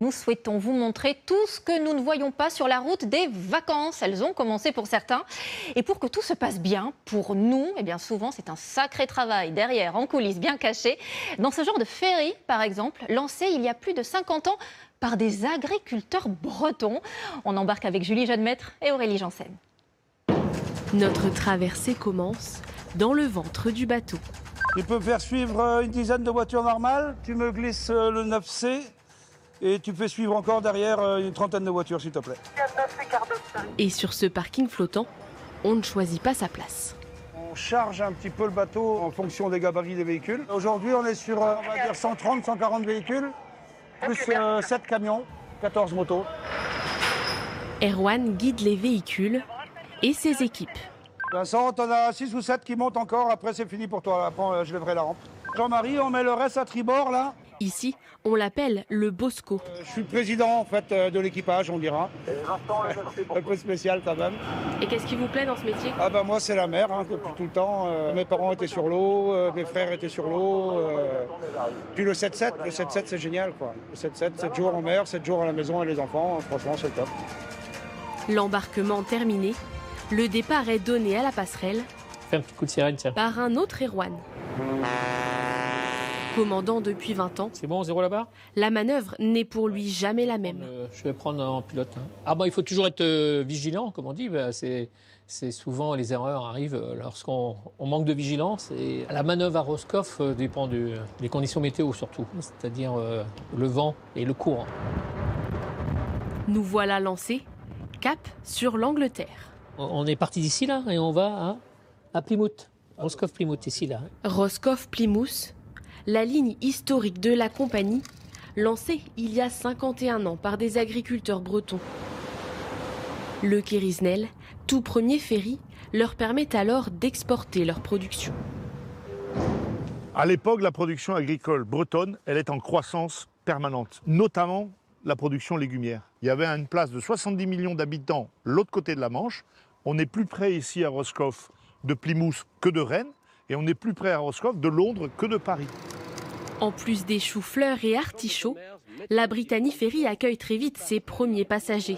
Nous souhaitons vous montrer tout ce que nous ne voyons pas sur la route des vacances. Elles ont commencé pour certains. Et pour que tout se passe bien, pour nous, eh bien souvent c'est un sacré travail derrière, en coulisses, bien caché. Dans ce genre de ferry, par exemple, lancé il y a plus de 50 ans par des agriculteurs bretons. On embarque avec Julie Jeudemaître et Aurélie Janssen. Notre traversée commence dans le ventre du bateau. Tu peux faire suivre une dizaine de voitures normales. Tu me glisses le 9C. Et tu fais suivre encore derrière une trentaine de voitures, s'il te plaît. Et sur ce parking flottant, on ne choisit pas sa place. On charge un petit peu le bateau en fonction des gabarits des véhicules. Aujourd'hui, on est sur on va dire 130, 140 véhicules, plus 7 camions, 14 motos. Erwan guide les véhicules et ses équipes. Vincent, on a 6 ou 7 qui montent encore, après c'est fini pour toi, après je lèverai la rampe. Jean-Marie, on met le reste à tribord là. Ici, on l'appelle le Bosco. Je suis le président en fait de l'équipage, on dira. Un peu spécial quand même. Et qu'est-ce qui vous plaît dans ce métier? Ah bah moi c'est la mer depuis tout le temps. Mes parents étaient sur l'eau, mes frères étaient sur l'eau. Puis le 7-7, c'est génial quoi. Le 7-7, 7 jours en mer, 7 jours à la maison et les enfants, franchement c'est top. L'embarquement terminé, le départ est donné à la passerelle. Fais un petit coup de sirène, tiens. Par un autre Erwan. Commandant depuis 20 ans, C'est bon, 0 là-bas? la manœuvre n'est pour lui jamais la même. Je vais prendre en pilote. Ah bah il faut toujours être vigilant, comme on dit. Bah, c'est souvent les erreurs arrivent lorsqu'on manque de vigilance. Et la manœuvre à Roscoff dépend des conditions météo surtout, c'est-à-dire le vent et le courant. Nous voilà lancés, cap sur l'Angleterre. On est parti d'ici là et on va à Plymouth. Roscoff Plymouth, ici là. Roscoff Plymouth, la ligne historique de la compagnie, lancée il y a 51 ans par des agriculteurs bretons. Le Kérisnel, tout premier ferry, leur permet alors d'exporter leur production. À l'époque, la production agricole bretonne, elle est en croissance permanente, notamment la production légumière. Il y avait une place de 70 millions d'habitants l'autre côté de la Manche. On est plus près ici à Roscoff de Plymouth que de Rennes, et on est plus près à Roscoff de Londres que de Paris. En plus des choux-fleurs et artichauts, la Brittany Ferry accueille très vite ses premiers passagers.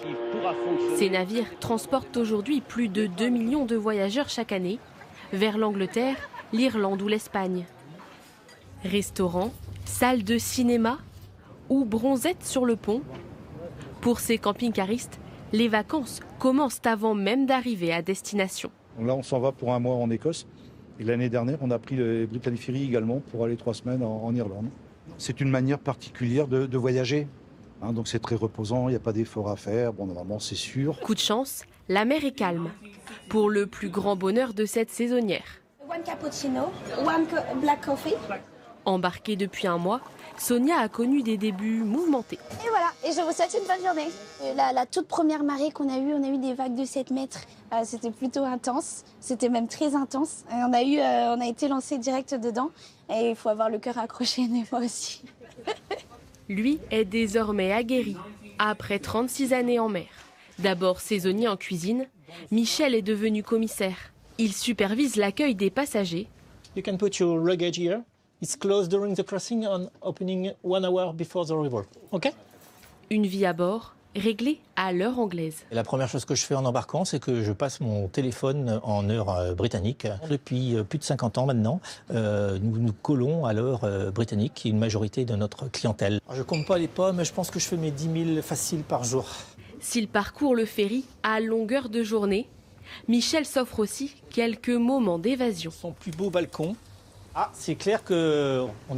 Ces navires transportent aujourd'hui plus de 2 millions de voyageurs chaque année vers l'Angleterre, l'Irlande ou l'Espagne. Restaurants, salles de cinéma ou bronzettes sur le pont. Pour ces camping-caristes, les vacances commencent avant même d'arriver à destination. Là, on s'en va pour un mois en Écosse. Et l'année dernière, on a pris le Brittany Ferry également pour aller 3 semaines en Irlande. C'est une manière particulière de voyager. Donc c'est très reposant, il n'y a pas d'effort à faire. Bon, normalement, c'est sûr. Coup de chance, la mer est calme. Pour le plus grand bonheur de cette saisonnière. One cappuccino, one black coffee. Embarquée depuis un mois, Sonia a connu des débuts mouvementés. Et voilà, et je vous souhaite une bonne journée. La toute première marée qu'on a eue, on a eu des vagues de 7 mètres. C'était plutôt intense, c'était même très intense. Et on a été lancé direct dedans. Et il faut avoir le cœur accroché des fois aussi. Lui est désormais aguerri, après 36 années en mer. D'abord saisonnier en cuisine, Michel est devenu commissaire. Il supervise l'accueil des passagers. You can put your luggage here. It's closed during the crossing and opening 1 hour before the river. OK? Une vie à bord, réglée à l'heure anglaise. La première chose que je fais en embarquant, c'est que je passe mon téléphone en heure britannique. Depuis plus de 50 ans maintenant, nous nous collons à l'heure britannique, qui est une majorité de notre clientèle. Je ne compte pas les pommes, mais je pense que je fais mes 10 000 faciles par jour. S'il parcourt le ferry à longueur de journée, Michel s'offre aussi quelques moments d'évasion. Son plus beau balcon. Ah, c'est clair qu'on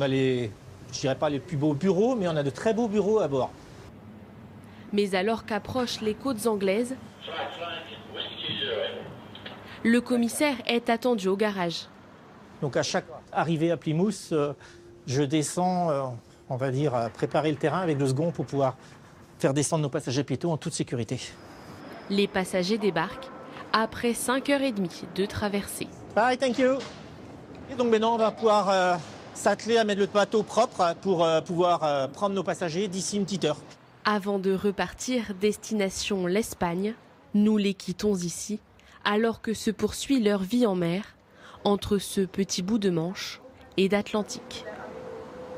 a je dirais pas les plus beaux bureaux, mais on a de très beaux bureaux à bord. Mais alors qu'approchent les côtes anglaises, le commissaire est attendu au garage. Donc à chaque arrivée à Plymouth, je descends, on va dire, à préparer le terrain avec le second pour pouvoir faire descendre nos passagers piétons en toute sécurité. Les passagers débarquent après 5h30 de traversée. Bye, thank you. Et donc maintenant, on va pouvoir s'atteler à mettre le bateau propre pour pouvoir prendre nos passagers d'ici une petite heure. Avant de repartir, destination l'Espagne, nous les quittons ici, alors que se poursuit leur vie en mer, entre ce petit bout de Manche et d'Atlantique.